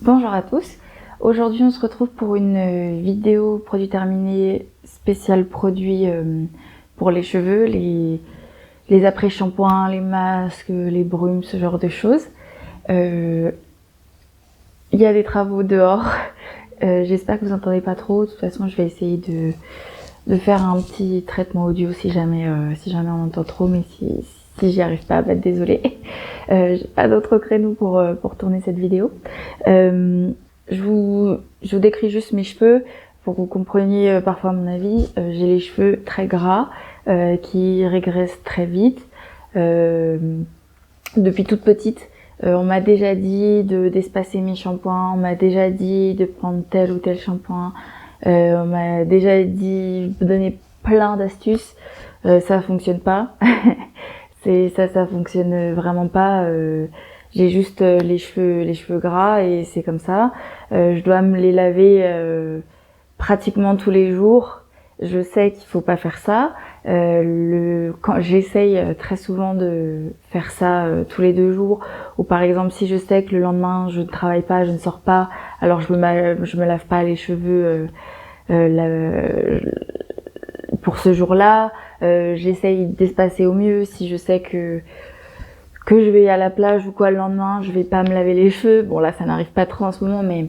Bonjour à tous, aujourd'hui on se retrouve pour une vidéo produit terminé spécial produit pour les cheveux, les après-shampoings, les masques, les brumes, ce genre de choses. Il y a des travaux dehors, j'espère que vous n'entendez pas trop, de toute façon je vais essayer de faire un petit traitement audio si jamais on entend trop, mais si j'y arrive pas, bah désolée. J'ai pas d'autre créneau pour tourner cette vidéo. Je vous décris juste mes cheveux pour que vous compreniez parfois mon avis. J'ai les cheveux très gras qui régressent très vite. Depuis toute petite, on m'a déjà dit d'espacer mes shampoings, on m'a déjà dit de prendre tel ou tel shampoing, on m'a déjà dit de donner plein d'astuces. Ça fonctionne pas. Ça fonctionne vraiment pas. J'ai juste les cheveux gras et c'est comme ça. Je dois me les laver pratiquement tous les jours. Je sais qu'il faut pas faire ça. Quand j'essaye très souvent de faire ça tous les 2 jours, ou par exemple si je sais que le lendemain je ne travaille pas, je ne sors pas, alors je me lave pas les cheveux pour ce jour-là. J'essaye d'espacer au mieux. Si je sais que je vais à la plage ou quoi le lendemain, je vais pas me laver les cheveux. Bon là ça n'arrive pas trop en ce moment, mais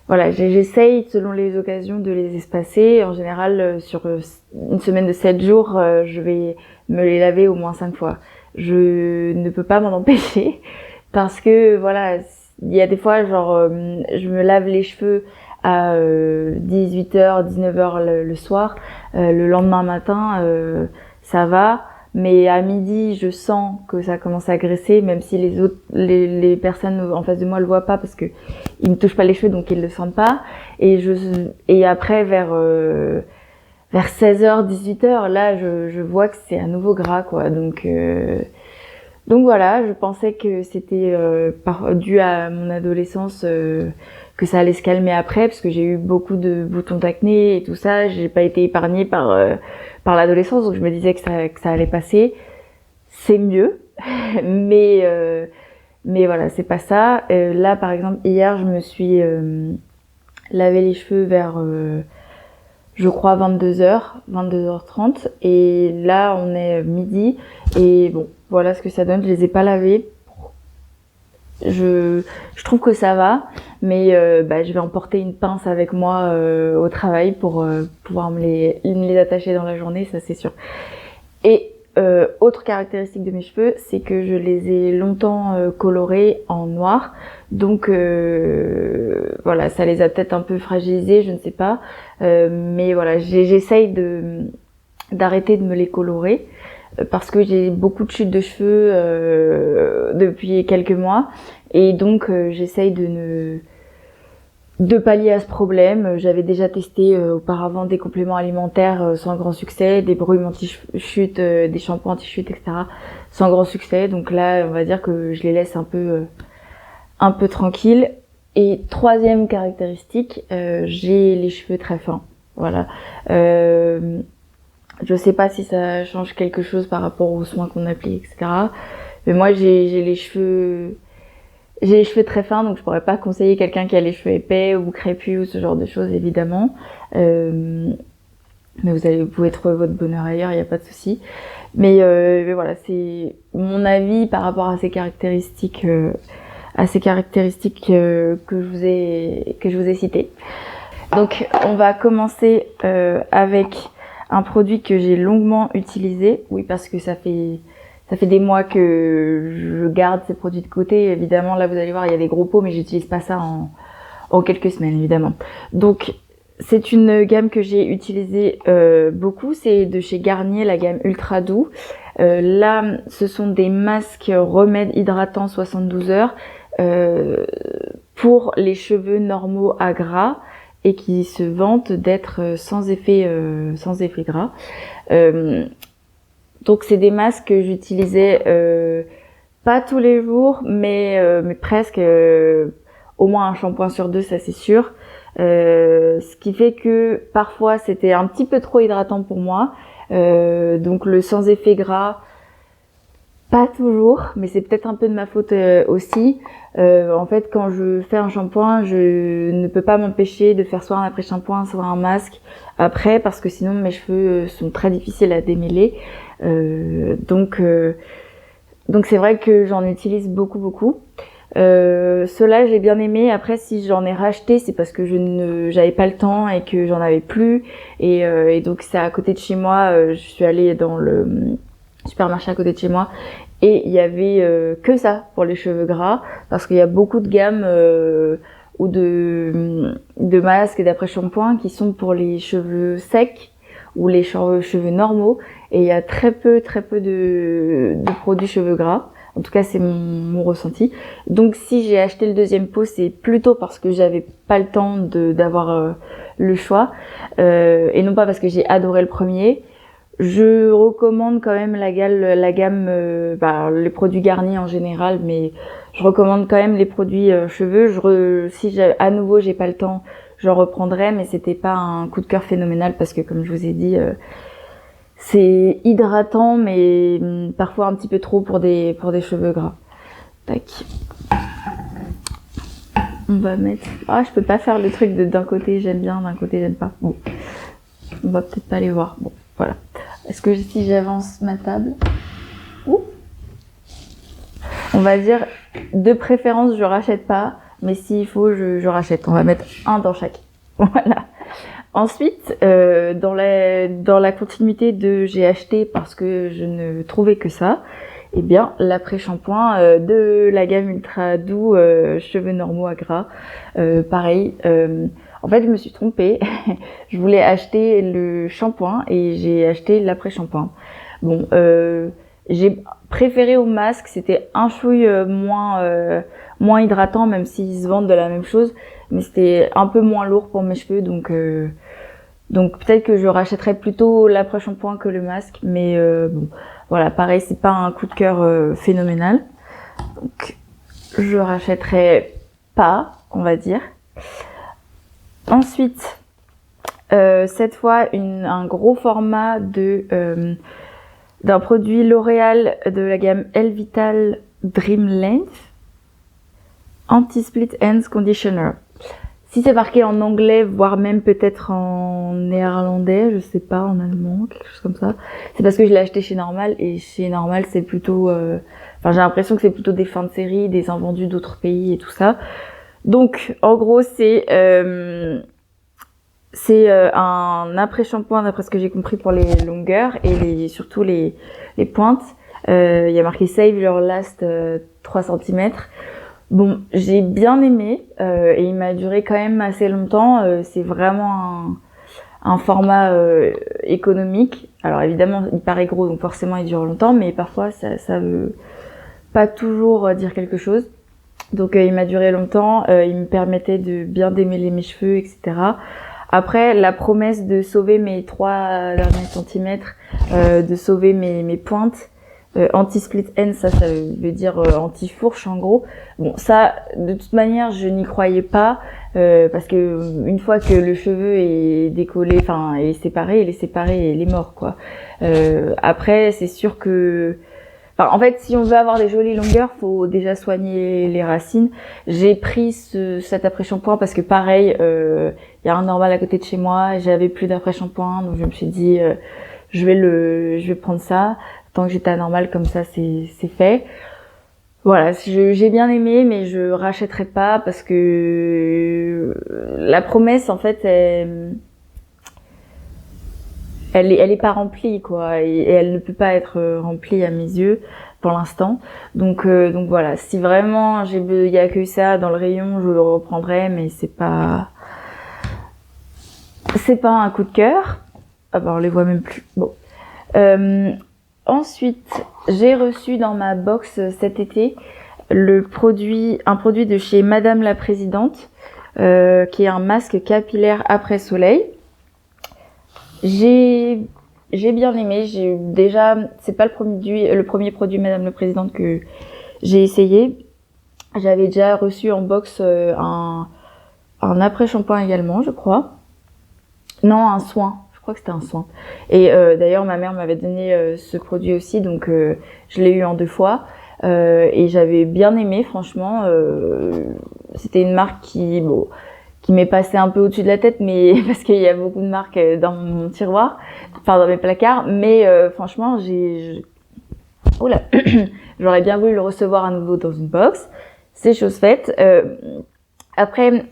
voilà, j'essaye selon les occasions de les espacer. En général, sur une semaine de 7 jours, je vais me les laver au moins 5 fois. Je ne peux pas m'en empêcher parce que voilà, il y a des fois genre je me lave les cheveux à 18h, 19h le soir. Le lendemain matin, ça va. Mais à midi, je sens que ça commence à graisser, même si les personnes en face de moi le voient pas parce que ils me touchent pas les cheveux, donc ils le sentent pas. Et après, vers 16h, 18h, là, je vois que c'est à nouveau gras, quoi. Donc voilà, je pensais que c'était dû à mon adolescence, que ça allait se calmer après, parce que j'ai eu beaucoup de boutons d'acné et tout ça. J'ai pas été épargnée par l'adolescence, donc je me disais que ça allait passer. C'est mieux, mais voilà, c'est pas ça. Là, par exemple, hier, je me suis lavé les cheveux vers, je crois, 22h, 22h30, et là, on est midi, et bon, voilà ce que ça donne. Je les ai pas lavés. Je trouve que ça va, mais je vais emporter une pince avec moi au travail pour pouvoir me les attacher dans la journée, ça c'est sûr. Et autre caractéristique de mes cheveux, c'est que je les ai longtemps colorés en noir, donc voilà, ça les a peut-être un peu fragilisés, je ne sais pas, mais voilà, j'essaye d'arrêter de me les colorer parce que j'ai beaucoup de chutes de cheveux depuis quelques mois, et donc j'essaye de pallier à ce problème. J'avais déjà testé auparavant des compléments alimentaires sans grand succès, des brumes anti-chute, des shampoings anti-chute, etc. sans grand succès. Donc là, on va dire que je les laisse un peu tranquilles. Et troisième caractéristique, j'ai les cheveux très fins. Voilà. Je sais pas si ça change quelque chose par rapport aux soins qu'on applique, etc. Mais moi, j'ai les cheveux très fins, donc je pourrais pas conseiller quelqu'un qui a les cheveux épais ou crépus ou ce genre de choses, évidemment. Mais vous pouvez trouver votre bonheur ailleurs, il n'y a pas de souci. Mais voilà, c'est mon avis par rapport à ces caractéristiques, que je vous ai citées. Donc, on va commencer avec un produit que j'ai longuement utilisé. Oui, parce que ça fait des mois que je garde ces produits de côté. Évidemment, là, vous allez voir, il y a des gros pots, mais j'utilise pas ça en quelques semaines, évidemment. Donc, c'est une gamme que j'ai utilisée beaucoup. C'est de chez Garnier, la gamme Ultra Doux. Là, ce sont des masques remèdes hydratants 72 heures pour les cheveux normaux à gras et qui se vantent d'être sans effet gras. Donc c'est des masques que j'utilisais pas tous les jours, mais presque au moins un shampoing sur 2, ça c'est sûr. Ce qui fait que parfois c'était un petit peu trop hydratant pour moi. Donc le sans effet gras, Pas toujours, mais c'est peut-être un peu de ma faute aussi. En fait, quand je fais un shampoing, je ne peux pas m'empêcher de faire soit un après-shampoing, soit un masque après, parce que sinon mes cheveux sont très difficiles à démêler. Donc c'est vrai que j'en utilise beaucoup. Ceux-là j'ai bien aimé. Après, si j'en ai racheté, c'est parce que j'avais pas le temps et que j'en avais plus. Et donc c'est à côté de chez moi. Je suis allée dans le supermarché à côté de chez moi et il y avait que ça pour les cheveux gras, parce qu'il y a beaucoup de gammes ou de masques et d'après-shampoing qui sont pour les cheveux secs ou les cheveux normaux, et il y a très peu de produits cheveux gras. En tout cas, c'est mon ressenti. Donc, si j'ai acheté le deuxième pot, c'est plutôt parce que j'avais pas le temps d'avoir le choix, et non pas parce que j'ai adoré le premier. Je recommande quand même la gamme, les produits garnis en général, mais je recommande quand même les produits cheveux. Si à nouveau j'ai pas le temps, j'en reprendrai, mais c'était pas un coup de cœur phénoménal parce que, comme je vous ai dit, c'est hydratant, mais parfois un petit peu trop pour des cheveux gras. Tac. On va mettre. Ah, je peux pas faire le truc d'un côté j'aime bien, d'un côté j'aime pas. Bon, on va peut-être pas les voir. Bon, voilà. Est-ce que si j'avance ma table, on va dire de préférence je rachète pas, mais s'il faut je rachète. On va mettre un dans chaque. Voilà. Ensuite, dans la continuité de j'ai acheté parce que je ne trouvais que ça, eh bien l'après-shampoing de la gamme Ultra Doux cheveux normaux à gras. Pareil. En fait, je me suis trompée. Je voulais acheter le shampoing et j'ai acheté l'après-shampoing. Bon, j'ai préféré au masque. C'était un chouille moins hydratant, même s'ils se vendent de la même chose, mais c'était un peu moins lourd pour mes cheveux, donc peut-être que je rachèterais plutôt l'après-shampoing que le masque, mais bon, voilà, pareil, c'est pas un coup de cœur phénoménal, donc je rachèterais pas, on va dire. Ensuite, cette fois un gros format d'un produit L'Oréal de la gamme Elvital Dream Length Anti-Split Ends Conditioner. Si c'est marqué en anglais, voire même peut-être en néerlandais, je sais pas, en allemand, quelque chose comme ça, c'est parce que je l'ai acheté chez Normal, et chez Normal c'est plutôt j'ai l'impression que c'est plutôt des fins de série, des invendus d'autres pays et tout ça. Donc en gros c'est un après-shampoing, d'après ce que j'ai compris, pour les longueurs et surtout les pointes. Il y a marqué Save Your Last 3 cm. Bon, j'ai bien aimé et il m'a duré quand même assez longtemps. C'est vraiment un format économique. Alors évidemment, il paraît gros, donc forcément il dure longtemps, mais parfois ça veut pas toujours dire quelque chose. Donc il m'a duré longtemps, il me permettait de bien démêler mes cheveux, etc. Après, la promesse de sauver mes 3 derniers centimètres, de sauver mes pointes, anti-split end, ça veut dire anti-fourche en gros. Bon, ça, de toute manière, je n'y croyais pas, parce que une fois que le cheveu est décollé, enfin est séparé, il est séparé et il est mort, quoi. Après, c'est sûr que, en fait, si on veut avoir des jolies longueurs, faut déjà soigner les racines. J'ai pris cet après-shampoing parce que pareil, il y a un Normal à côté de chez moi, j'avais plus d'après-shampoing, donc je me suis dit je vais prendre ça. Tant que j'étais à Normal, comme ça c'est fait. Voilà, j'ai bien aimé, mais je rachèterai pas parce que la promesse, en fait, elle est pas remplie, quoi, et elle ne peut pas être remplie à mes yeux pour l'instant. Donc voilà, si vraiment il y a que ça dans le rayon, je le reprendrai, mais c'est pas un coup de cœur. Ah bah on les voit même plus. Bon. Ensuite, j'ai reçu dans ma box cet été un produit de chez Madame la Présidente, qui est un masque capillaire après soleil. J'ai bien aimé. C'est pas le premier produit Madame la Présidente que j'ai essayé. J'avais déjà reçu en box un après-shampoing également, je crois. Non, un soin. crois que c'était un soin. Et d'ailleurs, ma mère m'avait donné ce produit aussi, donc je l'ai eu en 2 fois. Et j'avais bien aimé, franchement. C'était une marque qui m'est passée un peu au-dessus de la tête, mais parce qu'il y a beaucoup de marques dans mon tiroir, enfin dans mes placards. Mais franchement, oula, j'aurais bien voulu le recevoir à nouveau dans une box. C'est chose faite. Après,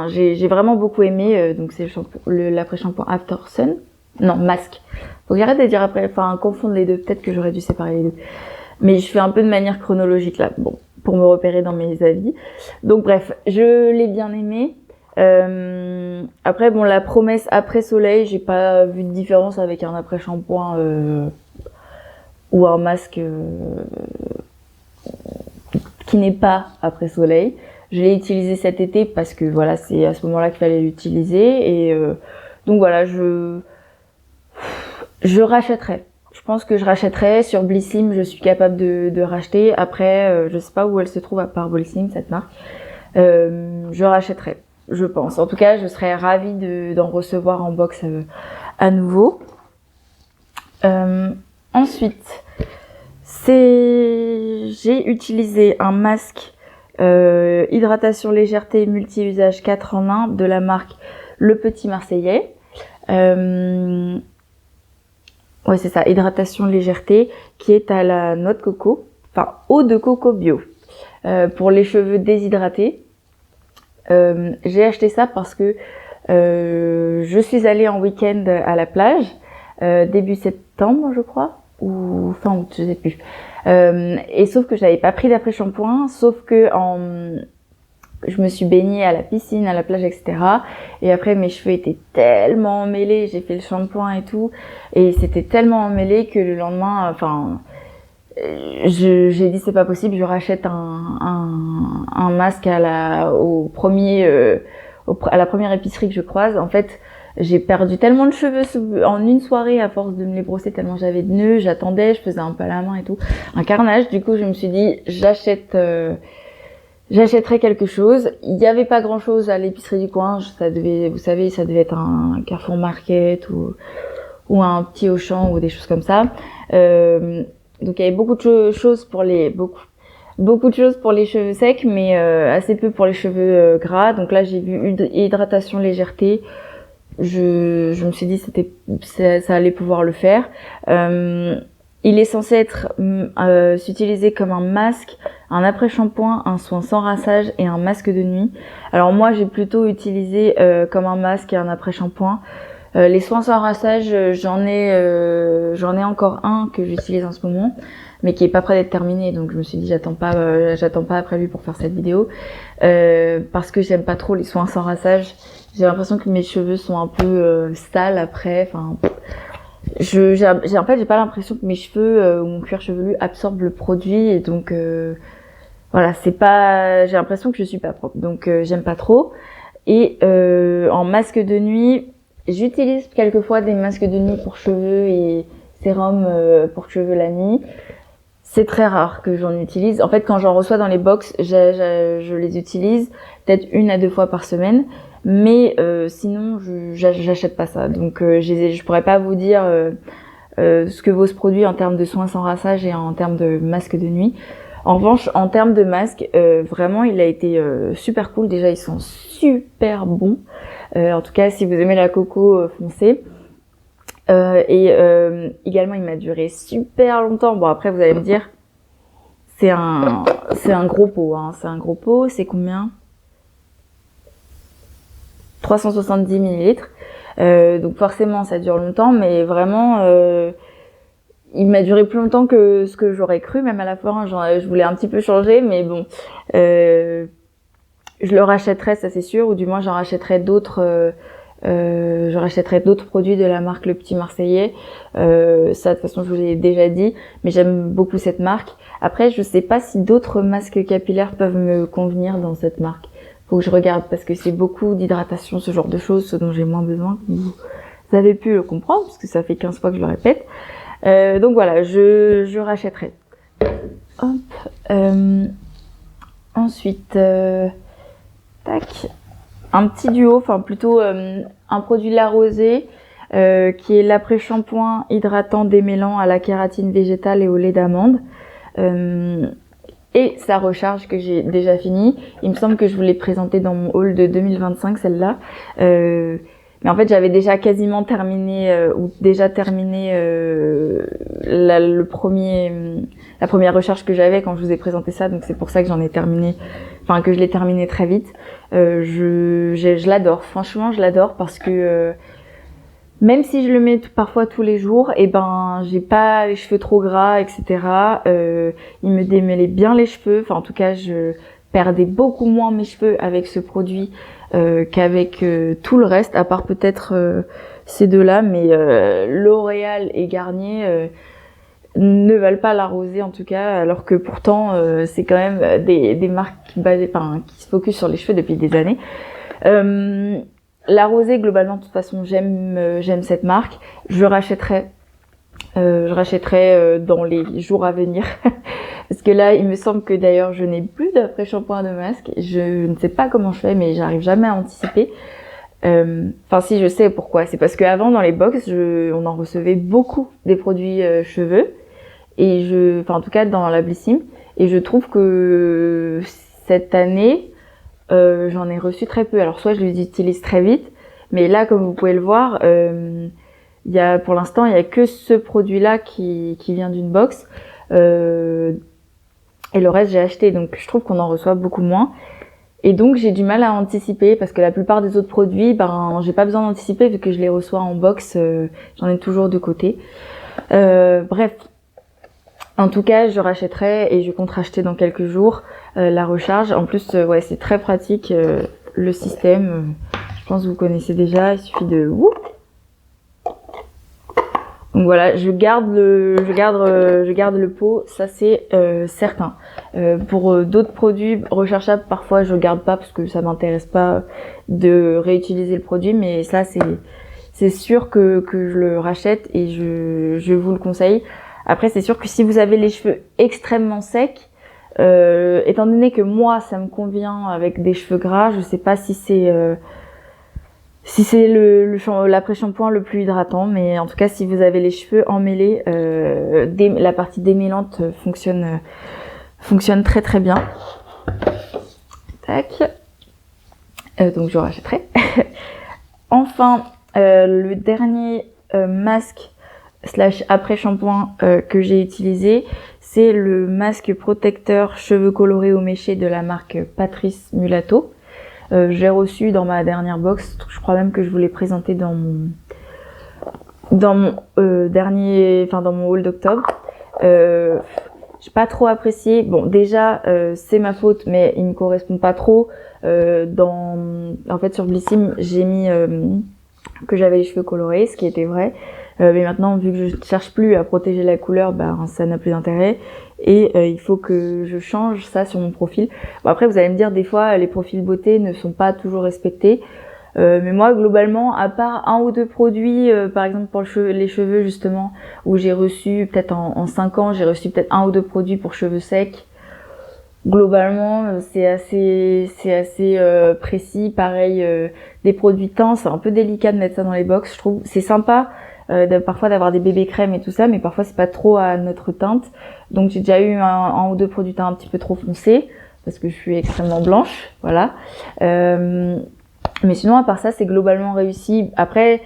j'ai vraiment beaucoup aimé. Donc c'est l'après-shampoing After Sun. Non, masque. Faut que j'arrête de dire après, confondre les deux. Peut-être que j'aurais dû séparer les deux. Mais je fais un peu de manière chronologique là, bon, pour me repérer dans mes avis. Donc bref, je l'ai bien aimé. Après, bon, la promesse après soleil, j'ai pas vu de différence avec un après shampoing ou un masque qui n'est pas après soleil. Je l'ai utilisé cet été parce que voilà, c'est à ce moment-là qu'il fallait l'utiliser et donc voilà, je rachèterai. Je pense que je rachèterai sur Blissim, je suis capable de racheter. Après, je sais pas où elle se trouve à part Blissim, cette marque. Je rachèterai, je pense. En tout cas, je serais ravie d'en recevoir en box à nouveau. Ensuite, j'ai utilisé un masque hydratation légèreté multi-usage 4 en 1 de la marque Le Petit Marseillais. Ouais, c'est ça, hydratation légèreté, qui est à la noix de coco, enfin eau de coco bio, pour les cheveux déshydratés. J'ai acheté ça parce que je suis allée en week-end à la plage début septembre, je crois, ou fin août, je sais plus. Et sauf que j'avais pas pris d'après-shampoing, sauf que je me suis baignée à la piscine, à la plage, etc. Et après, mes cheveux étaient tellement emmêlés, j'ai fait le shampoing et tout, et c'était tellement emmêlé que le lendemain, j'ai dit c'est pas possible, je rachète un masque à la première épicerie que je croise. En fait, j'ai perdu tellement de cheveux en une soirée à force de me les brosser tellement j'avais de nœuds, j'attendais, je faisais un peu à la main et tout, un carnage. Du coup, je me suis dit j'achèterais quelque chose. Il y avait pas grand chose à l'épicerie du coin. Vous savez, ça devait être un Carrefour Market ou un petit Auchan ou des choses comme ça. Donc il y avait beaucoup de choses pour beaucoup de choses pour les cheveux secs, mais assez peu pour les cheveux gras. Donc là, j'ai vu hydratation légèreté. Je me suis dit ça allait pouvoir le faire. Il est censé être s'utiliser comme un masque, un après-shampoing, un soin sans rinçage et un masque de nuit. Alors moi, j'ai plutôt utilisé comme un masque et un après-shampoing. Les soins sans rinçage, j'en ai encore un que j'utilise en ce moment, mais qui est pas prêt d'être terminé. Donc je me suis dit j'attends pas après lui pour faire cette vidéo parce que j'aime pas trop les soins sans rinçage. J'ai l'impression que mes cheveux sont un peu sales après. Enfin, en fait, j'ai pas l'impression que mes cheveux ou mon cuir chevelu absorbe le produit et donc voilà, j'ai l'impression que je suis pas propre. Donc j'aime pas trop. Et en masque de nuit, j'utilise quelquefois des masques de nuit pour cheveux et sérum pour cheveux la nuit. C'est très rare que j'en utilise. En fait, quand j'en reçois dans les box, je les utilise peut-être 1 à 2 fois par semaine. Mais sinon, j'achète pas ça. Donc, je pourrais pas vous dire ce que vaut ce produit en termes de soins sans rinçage et en termes de masque de nuit. En revanche, en termes de masque, vraiment, il a été super cool. Déjà, ils sont super bons. En tout cas, si vous aimez la coco, foncez. Également, il m'a duré super longtemps. Bon, après, vous allez me dire, c'est un gros pot. Hein. C'est un gros pot. C'est combien ? 370 millilitres. Donc forcément, ça dure longtemps, mais vraiment, il m'a duré plus longtemps que ce que j'aurais cru, même à la fin. Je voulais un petit peu changer, mais bon, je le rachèterai, ça c'est sûr, ou du moins j'en rachèterai d'autres. Je rachèterai d'autres produits de la marque Le Petit Marseillais. Ça, de toute façon, je vous l'ai déjà dit, mais j'aime beaucoup cette marque. Après, je sais pas si d'autres masques capillaires peuvent me convenir dans cette marque. Faut que je regarde parce que c'est beaucoup d'hydratation, ce genre de choses, ce dont j'ai moins besoin. Vous avez pu le comprendre parce que ça fait 15 fois que je le répète. Donc voilà, je rachèterai. Hop. Ensuite, tac. Un petit duo, enfin plutôt un produit La Rosée qui est l'après-shampoing hydratant démêlant à la kératine végétale et au lait d'amande. Et sa recharge que j'ai déjà fini. Il me semble que je vous l'ai présentée dans mon haul de 2025, celle-là. Mais en fait, j'avais déjà quasiment terminé la première recharge que j'avais quand je vous ai présenté ça. Donc c'est pour ça que que je l'ai terminé très vite. Je l'adore. Franchement, je l'adore parce que même si je le mets parfois tous les jours, j'ai pas les cheveux trop gras, etc. Il me démêlait bien les cheveux. Enfin, en tout cas, je perdais beaucoup moins mes cheveux avec ce produit qu'avec tout le reste, à part peut-être ces deux-là. Mais L'Oréal et Garnier ne valent pas la rosée en tout cas, alors que pourtant c'est quand même des marques qui se focusent sur les cheveux depuis des années. La rosée, globalement, de toute façon, j'aime cette marque. Je rachèterai dans les jours à venir. Parce que là, il me semble que d'ailleurs, je n'ai plus d'après-shampoing de masque. Je ne sais pas comment je fais, mais j'arrive jamais à anticiper. Si, je sais pourquoi. C'est parce qu'avant, dans les box, on en recevait beaucoup des produits cheveux. Et en tout cas, dans la Blissim. Et je trouve que cette année, j'en ai reçu très peu. Alors soit je les utilise très vite, mais là comme vous pouvez le voir, pour l'instant il y a que ce produit-là qui vient d'une box, et le reste j'ai acheté. Donc je trouve qu'on en reçoit beaucoup moins. Et donc j'ai du mal à anticiper parce que la plupart des autres produits, j'ai pas besoin d'anticiper vu que je les reçois en box. J'en ai toujours de côté. Bref. En tout cas, je rachèterai et je compte racheter dans quelques jours la recharge. En plus, c'est très pratique le système. Je pense que vous connaissez déjà. Il suffit de Donc voilà, je garde le pot, ça c'est certain. Pour d'autres produits rechargeables, parfois je garde pas parce que ça m'intéresse pas de réutiliser le produit, mais ça c'est sûr que je le rachète et je vous le conseille. Après, c'est sûr que si vous avez les cheveux extrêmement secs, étant donné que moi, ça me convient avec des cheveux gras, je sais pas si c'est l'après-shampoing le plus hydratant, mais en tout cas, si vous avez les cheveux emmêlés, la partie démêlante fonctionne très très bien. Tac. Donc je rachèterai. Enfin, le dernier masque / après-shampoing que j'ai utilisé, c'est le masque protecteur cheveux colorés ou méchés de la marque Patrice Mulatto. J'ai reçu dans ma dernière box, je crois même que je vous l'ai présenté dans mon haul d'octobre. J'ai pas trop apprécié. Bon, déjà c'est ma faute, mais il me correspond pas trop. En fait, sur Blissim, j'ai mis que j'avais les cheveux colorés, ce qui était vrai. Mais maintenant, vu que je cherche plus à protéger la couleur, ça n'a plus d'intérêt. Et il faut que je change ça sur mon profil. Bon, après, vous allez me dire, des fois, les profils beauté ne sont pas toujours respectés. Mais moi, globalement, à part un ou deux produits, par exemple pour les cheveux, justement, où j'ai reçu, peut-être en 5 ans, j'ai reçu peut-être un ou deux produits pour cheveux secs. Globalement, c'est assez précis. Pareil, des produits teints, c'est un peu délicat de mettre ça dans les box, je trouve. C'est sympa parfois d'avoir des bébés crèmes et tout ça, mais parfois c'est pas trop à notre teinte. Donc j'ai déjà eu un ou deux produits teints un petit peu trop foncés, parce que je suis extrêmement blanche, voilà. Mais sinon, à part ça, c'est globalement réussi. Après,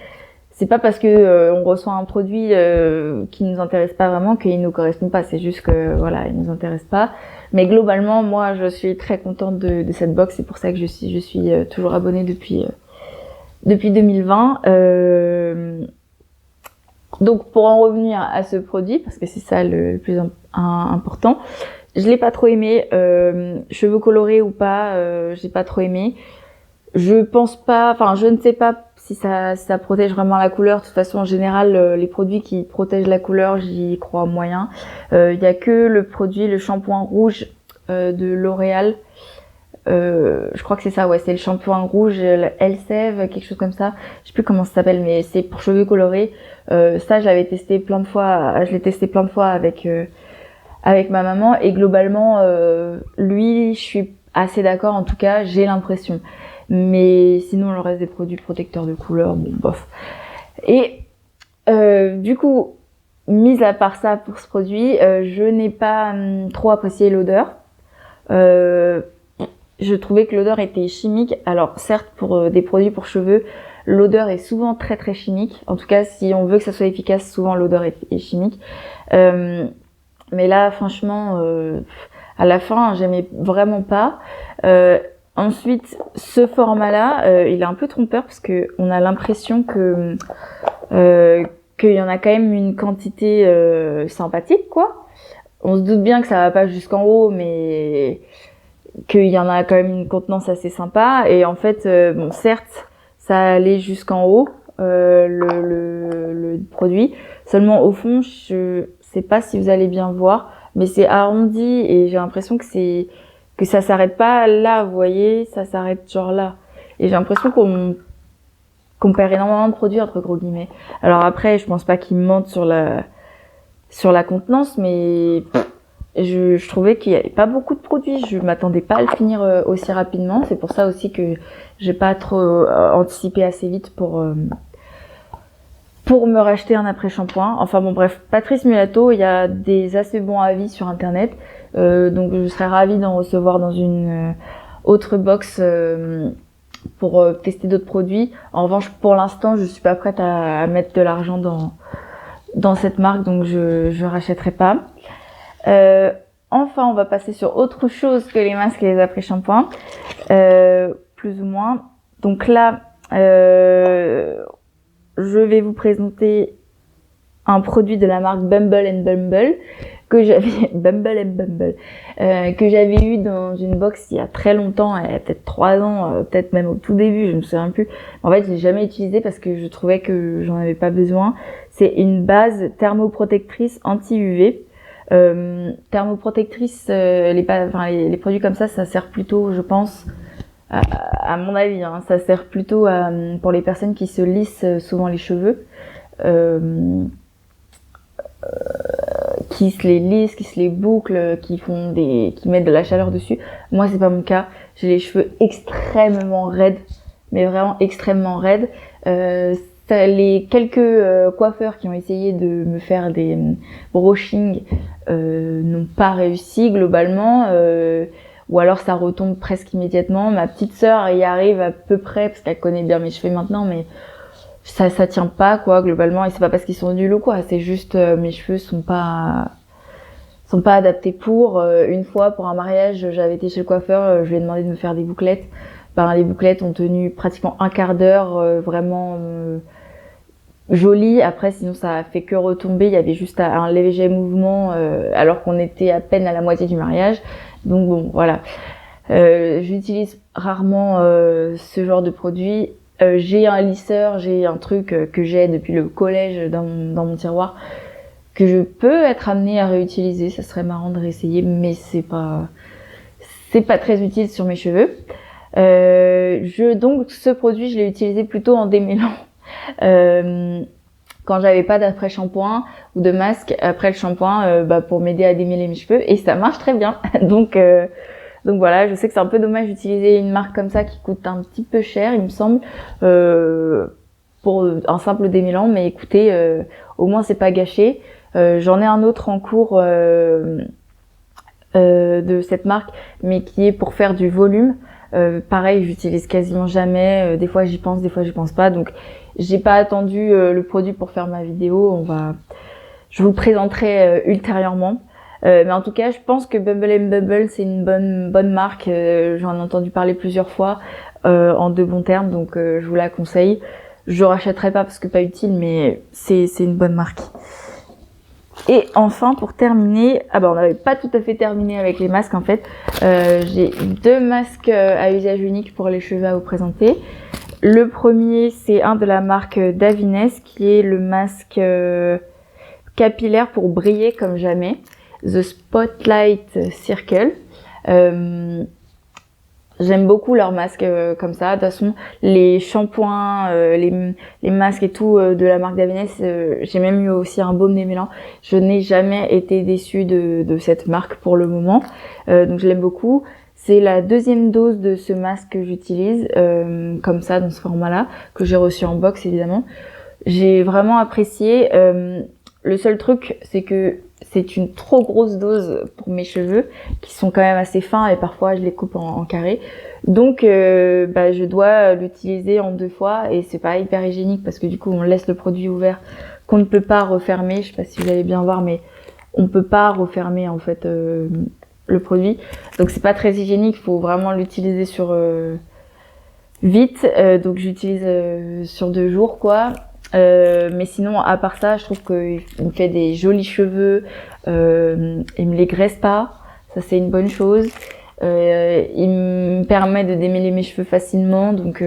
c'est pas parce que on reçoit un produit qui nous intéresse pas vraiment qu'il nous correspond pas. C'est juste que voilà, il nous intéresse pas. Mais globalement, moi, je suis très contente de cette box. C'est pour ça que je suis toujours abonnée depuis 2020. Donc, pour en revenir à ce produit, parce que c'est ça le plus important, je l'ai pas trop aimé. Cheveux colorés ou pas, j'ai pas trop aimé. Je pense pas, je ne sais pas si ça protège vraiment la couleur. De toute façon, en général, les produits qui protègent la couleur, j'y crois moyen. Il y a que le shampoing rouge de L'Oréal. Je crois que c'est ça, ouais, c'est le shampoing rouge, le Elseve, quelque chose comme ça. Je sais plus comment ça s'appelle, mais c'est pour cheveux colorés. Ça, je l'ai testé plein de fois avec ma maman, et globalement, lui, je suis assez d'accord. En tout cas, j'ai l'impression. Mais sinon, le reste des produits protecteurs de couleur, bon, bof. Et du coup, mis à part ça pour ce produit, je n'ai pas trop apprécié l'odeur. Je trouvais que l'odeur était chimique. Alors certes, pour des produits pour cheveux, l'odeur est souvent très très chimique. En tout cas, si on veut que ça soit efficace, souvent l'odeur est chimique. Mais là, franchement, à la fin, j'aimais vraiment pas. Ensuite, ce format-là, il est un peu trompeur parce que on a l'impression que qu'il y en a quand même une quantité sympathique, quoi. On se doute bien que ça va pas jusqu'en haut, mais qu'il y en a quand même une contenance assez sympa. Et en fait, bon, certes, ça allait jusqu'en haut, le produit. Seulement, au fond, je sais pas si vous allez bien voir, mais c'est arrondi et j'ai l'impression que ça s'arrête pas là, vous voyez, ça s'arrête genre là. Et j'ai l'impression qu'on perd énormément de produits, entre gros guillemets. Alors après, je pense pas qu'ils mentent sur la contenance, mais je trouvais qu'il y avait pas beaucoup de produits. Je m'attendais pas à le finir aussi rapidement. C'est pour ça aussi que j'ai pas trop anticipé assez vite pour me racheter un après-shampoing. Enfin bon, bref, Patrice Mulato, il y a des assez bons avis sur internet. Donc je serais ravie d'en recevoir dans une autre box pour tester d'autres produits. En revanche, pour l'instant, je suis pas prête à mettre de l'argent dans cette marque, donc je rachèterai pas. Enfin, on va passer sur autre chose que les masques et les après-shampoings, plus ou moins. Donc là, je vais vous présenter un produit de la marque Bumble and Bumble que j'avais que j'avais eu dans une box il y a très longtemps, il y a peut-être 3 ans, peut-être même au tout début, je me souviens plus. En fait, je l'ai jamais utilisé parce que je trouvais que j'en avais pas besoin. C'est une base thermoprotectrice anti-UV. Thermoprotectrice, les produits comme ça sert plutôt, je pense, à mon avis, hein, ça sert plutôt pour les personnes qui se lissent souvent les cheveux, qui se les lissent, qui se les bouclent, qui mettent de la chaleur dessus. Moi, c'est pas mon cas. J'ai les cheveux extrêmement raides, mais vraiment extrêmement raides. Les quelques coiffeurs qui ont essayé de me faire des brushing n'ont pas réussi globalement, ou alors ça retombe presque immédiatement. Ma petite sœur y arrive à peu près parce qu'elle connaît bien mes cheveux maintenant, mais ça tient pas, quoi, globalement. Et c'est pas parce qu'ils sont nuls ou quoi, c'est juste mes cheveux sont pas adaptés pour. Une fois pour un mariage, j'avais été chez le coiffeur, je lui ai demandé de me faire des bouclettes. Les bouclettes ont tenu pratiquement un quart d'heure, vraiment jolies. Après, sinon ça a fait que retomber. Il y avait juste un léger mouvement, alors qu'on était à peine à la moitié du mariage. Donc bon, voilà. J'utilise rarement ce genre de produit. J'ai un lisseur, j'ai un truc que j'ai depuis le collège dans mon tiroir que je peux être amenée à réutiliser. Ça serait marrant de réessayer, mais c'est pas très utile sur mes cheveux. Donc ce produit, je l'ai utilisé plutôt en démêlant. Quand j'avais pas d'après-shampoing ou de masque après le shampoing, pour m'aider à démêler mes cheveux, et ça marche très bien. Donc voilà, je sais que c'est un peu dommage d'utiliser une marque comme ça qui coûte un petit peu cher, il me semble, pour un simple démêlant, mais écoutez, au moins c'est pas gâché. J'en ai un autre en cours de cette marque, mais qui est pour faire du volume. Pareil, j'utilise quasiment jamais, des fois j'y pense, des fois j'y pense pas, donc j'ai pas attendu le produit pour faire ma vidéo. Je vous le présenterai ultérieurement. Mais en tout cas, je pense que Bumble and Bumble, c'est une bonne marque. J'en ai entendu parler plusieurs fois en de bons termes, donc je vous la conseille. Je rachèterai pas parce que pas utile, mais c'est une bonne marque. Et enfin, pour terminer, on n'avait pas tout à fait terminé avec les masques en fait. J'ai 2 masques à usage unique pour les cheveux à vous présenter. Le premier, c'est un de la marque Davines, qui est le masque capillaire pour briller comme jamais. The Spotlight Circle. J'aime beaucoup leurs masques comme ça. De toute façon, les shampoings, les masques et tout de la marque Davines, j'ai même eu aussi un baume démêlant. Je n'ai jamais été déçue de cette marque pour le moment. Donc je l'aime beaucoup. C'est la 2e dose de ce masque que j'utilise, comme ça, dans ce format-là, que j'ai reçu en box évidemment. J'ai vraiment apprécié. Le seul truc, c'est que c'est une trop grosse dose pour mes cheveux, qui sont quand même assez fins et parfois je les coupe en carré. Donc, je dois l'utiliser en 2 fois et c'est pas hyper hygiénique parce que du coup, on laisse le produit ouvert qu'on ne peut pas refermer. Je sais pas si vous allez bien voir, mais on peut pas refermer en fait le produit. Donc, c'est pas très hygiénique. Faut vraiment l'utiliser sur vite. Donc, j'utilise sur 2 jours, quoi. Mais sinon, à part ça, je trouve qu'il me fait des jolis cheveux. Il me les graisse pas. Ça, c'est une bonne chose. Il me permet de démêler mes cheveux facilement. Donc,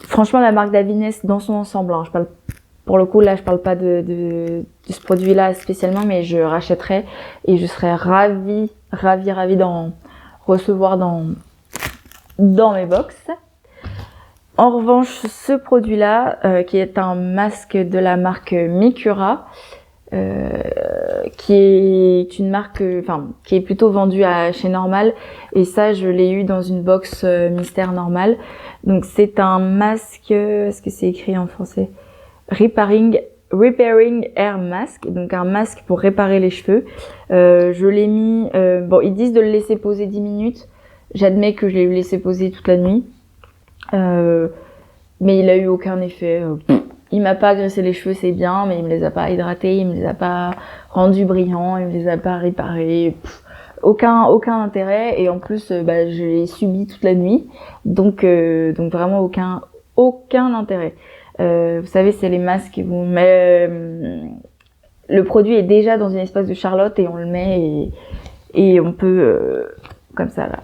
franchement, la marque Davines dans son ensemble, hein, je parle, pour le coup, là, je parle pas de ce produit-là spécialement, mais je rachèterais et je serais ravie d'en recevoir dans mes box. En revanche, ce produit-là, qui est un masque de la marque Micura, qui est une marque, qui est plutôt vendue chez Normal, et ça, je l'ai eu dans une box Mystère Normal. Donc, c'est un masque, est-ce que c'est écrit en français? Repairing Hair Mask, donc un masque pour réparer les cheveux. Je l'ai mis, ils disent de le laisser poser 10 minutes. J'admets que je l'ai laissé poser toute la nuit. Mais il a eu aucun effet. Il m'a pas agressé les cheveux, c'est bien, mais il me les a pas hydratés, il me les a pas rendus brillants, il me les a pas réparés. Aucun intérêt. Et en plus, je l'ai subi toute la nuit, donc vraiment aucun intérêt. Vous savez, c'est les masques où on met le produit est déjà dans une espèce de charlotte et on le met et on peut comme ça là.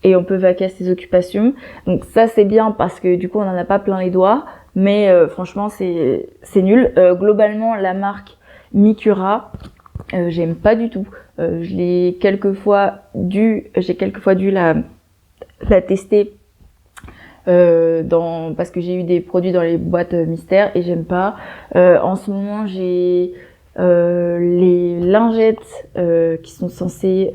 Et on peut vaquer à ses occupations. Donc ça, c'est bien parce que du coup, on en a pas plein les doigts. Mais franchement, c'est nul. Globalement, la marque Micura, j'aime pas du tout. J'ai quelquefois dû la tester parce que j'ai eu des produits dans les boîtes mystères et j'aime pas. En ce moment, j'ai les lingettes qui sont censées...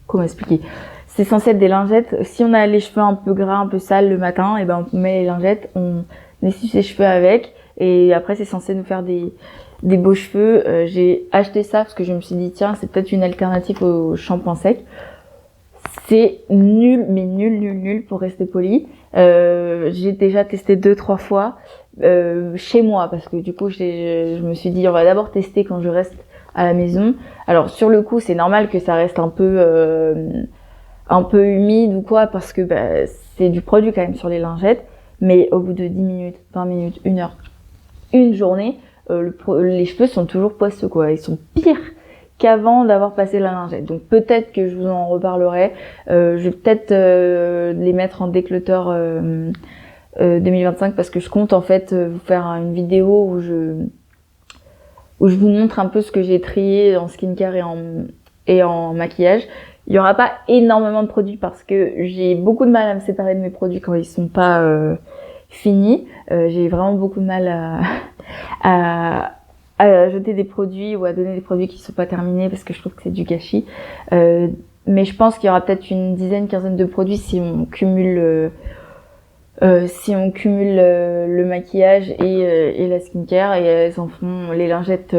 comment expliquer ? C'est censé être des lingettes. Si on a les cheveux un peu gras, un peu sales le matin, et on met les lingettes, on essuie ses cheveux avec, et après c'est censé nous faire des beaux cheveux. J'ai acheté ça parce que je me suis dit tiens, c'est peut-être une alternative au shampoing sec. C'est nul, mais nul pour rester poli. J'ai déjà testé 2-3 fois chez moi parce que du coup je me suis dit on va d'abord tester quand je reste à la maison. Alors sur le coup c'est normal que ça reste un peu humide ou quoi parce que c'est du produit quand même sur les lingettes, mais au bout de 10 minutes, 20 minutes, 1 heure, une journée, les cheveux sont toujours poisseux quoi, ils sont pires qu'avant d'avoir passé la lingette. Donc peut-être que je vous en reparlerai, je vais peut-être les mettre en déclutter 2025 parce que je compte en fait vous faire une vidéo où je vous montre un peu ce que j'ai trié en skincare et en maquillage. Il y aura pas énormément de produits parce que j'ai beaucoup de mal à me séparer de mes produits quand ils sont pas finis. J'ai vraiment beaucoup de mal à jeter des produits ou à donner des produits qui sont pas terminés parce que je trouve que c'est du gâchis. Mais je pense qu'il y aura peut-être une quinzaine de produits si on cumule le maquillage et la skincare, et elles en font les lingettes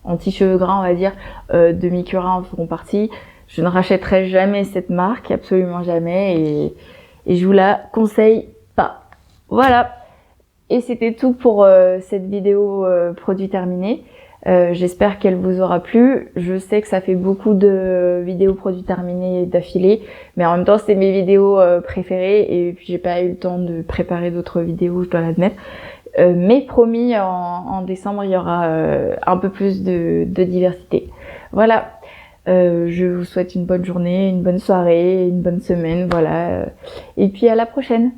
anti-cheveux gras, on va dire, de Micura en feront partie. Je ne rachèterai jamais cette marque, absolument jamais, et je vous la conseille pas. Voilà. Et c'était tout pour cette vidéo produit terminé. J'espère qu'elle vous aura plu. Je sais que ça fait beaucoup de vidéos produits terminés d'affilée, mais en même temps c'est mes vidéos préférées et puis j'ai pas eu le temps de préparer d'autres vidéos, je dois l'admettre. Mais promis, en décembre, il y aura un peu plus de diversité. Voilà. Je vous souhaite une bonne journée, une bonne soirée, une bonne semaine, voilà. Et puis à la prochaine.